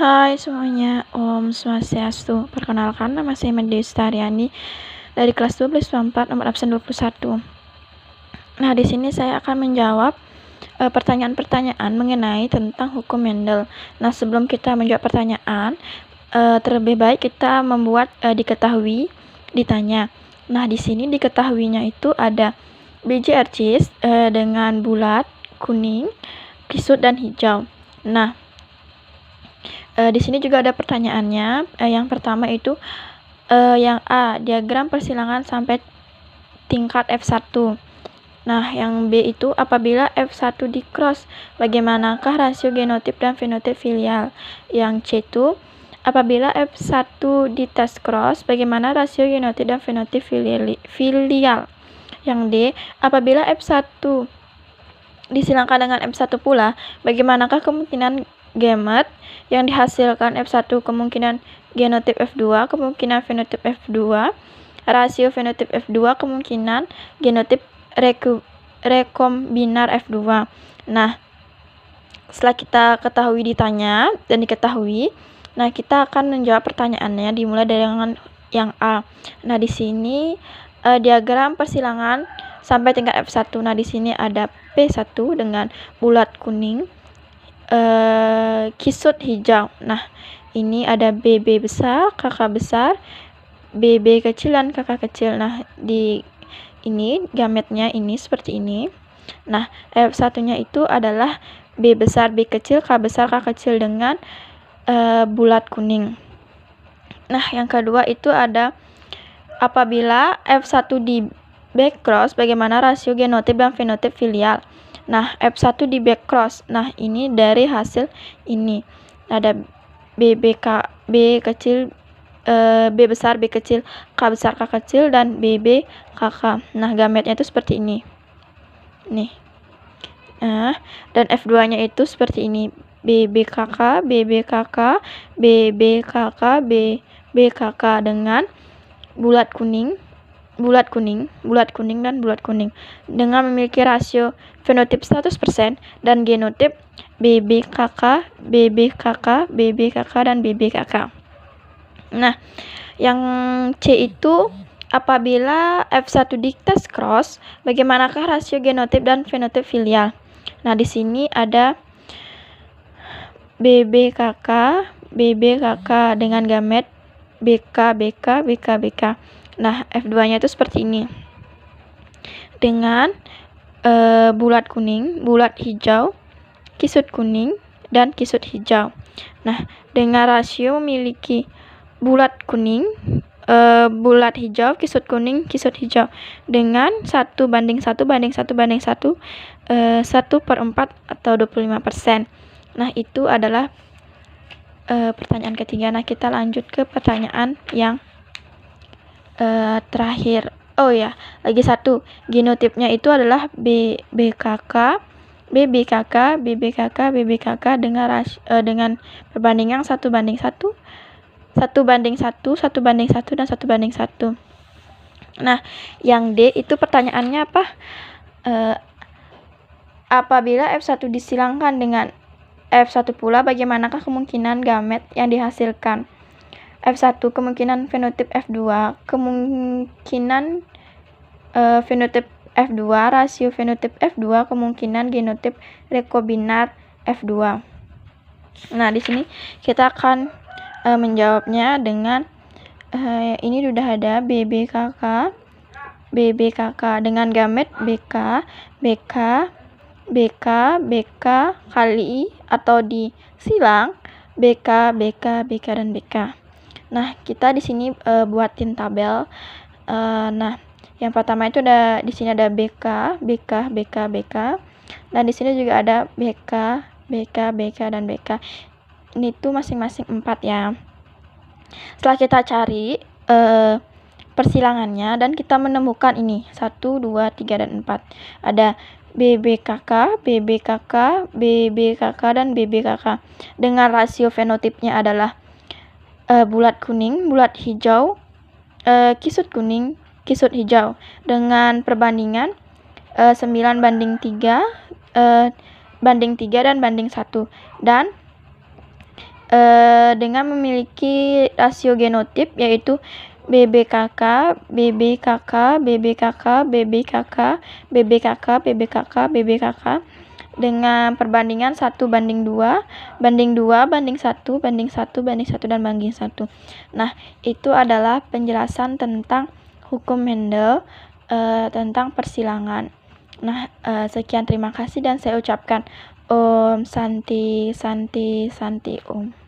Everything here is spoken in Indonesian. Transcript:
Hai semuanya, Om Swastiastu. Perkenalkan, nama saya Medi Stariani dari kelas 12 4 nomor absen 21. Nah, di sini saya akan menjawab pertanyaan-pertanyaan mengenai tentang hukum Mendel. Nah, sebelum kita menjawab pertanyaan, terlebih baik kita membuat diketahui ditanya. Nah, di sini diketahuinya itu ada biji ercis dengan bulat, kuning, kisut, dan hijau. Nah, di sini juga ada pertanyaannya. Yang pertama itu yang A, diagram persilangan sampai tingkat F1. Nah, yang B itu apabila F1 di cross, bagaimanakah rasio genotip dan fenotip filial? Yang C itu apabila F1 di tes cross, bagaimana rasio genotip dan fenotip filial? Yang D, apabila F1 disilangkan dengan F1 pula, bagaimanakah kemungkinan gamet yang dihasilkan F1, kemungkinan genotip F2, kemungkinan fenotip F2, rasio fenotip F2, kemungkinan genotip rekombinar F2. Nah, setelah kita ketahui ditanya dan diketahui, nah kita akan menjawab pertanyaannya dimulai dari yang A. Nah, di sini diagram persilangan sampai tingkat F1. Nah, di sini ada P1 dengan bulat kuning, kisut hijau. Nah, ini ada BB besar, KK besar, BB kecil, dan KK kecil. Nah, di ini gametnya ini seperti ini. Nah, F1-nya itu adalah B besar, B kecil, K besar, K kecil dengan bulat kuning. Nah, yang kedua itu ada apabila F1 di backcross, bagaimana rasio genotip dan fenotip filial? Nah, F1 di backcross. Nah, ini dari hasil ini. Ada BBK, B kecil, B besar, B kecil, K besar, K kecil, dan BB KK. Nah, gametnya itu seperti ini. Nih. Nah, dan F2-nya itu seperti ini. BBKK, BBKK, BBKK, BBKK dengan bulat kuning, dan bulat kuning. Dengan memiliki rasio fenotip 100% dan genotip BBKK, BBKK, BBKK, dan BBKK. Nah, yang C itu apabila F1 di tes cross, bagaimanakah rasio genotip dan fenotip filial? Nah, di sini ada BBKK, BBKK dengan gamet BK, BK, BK, BK. Nah, F2-nya itu seperti ini. Dengan bulat kuning, bulat hijau, kisut kuning, dan kisut hijau. Nah, dengan rasio memiliki bulat kuning, bulat hijau, kisut kuning, kisut hijau dengan 1:1:1:1, 1/4 atau 25%. Nah, itu adalah pertanyaan ketiga. Nah, kita lanjut ke pertanyaan yang terakhir. Oh ya, lagi satu. Genotipnya itu adalah BBKK, BBKK, BBKK, BBKK dengan perbandingan 1:1, 1:1, 1:1, dan 1:1. Nah, yang D itu pertanyaannya apa? Apabila F1 disilangkan dengan F1 pula, bagaimanakah kemungkinan gamet yang dihasilkan? F1 kemungkinan fenotip F2, kemungkinan fenotip F2, rasio fenotip F2, kemungkinan genotip rekombinar F2. Nah, di sini kita akan menjawabnya dengan ini sudah ada BBKK, BBKK dengan gamet BK, BK, BK, BK kali atau disilang BK, BK, BK, dan BK. Nah, kita di sini buatin tabel. Nah, yang pertama itu ada di sini ada BK, BK, BK, BK. Dan di sini juga ada BK, BK, BK, dan BK. Ini tuh masing-masing 4 ya. Setelah kita cari persilangannya dan kita menemukan ini 1, 2, 3, dan 4. Ada BBKK, BBKK, BBKK, dan BBKK. Dengan rasio fenotipnya adalah bulat kuning, bulat hijau, kisut kuning, kisut hijau. Dengan perbandingan 9:3, banding 3, dan banding 1. Dan dengan memiliki rasio genotip yaitu BBKK, BBKK, BBKK, BBKK, BBKK, BBKK, BBKK dengan perbandingan 1:2, banding 2, banding 1, banding 1, banding 1, dan banding 1. Nah, itu adalah penjelasan tentang hukum Mendel tentang persilangan. Nah, sekian, terima kasih, dan saya ucapkan Om Santi Santi Santi Om.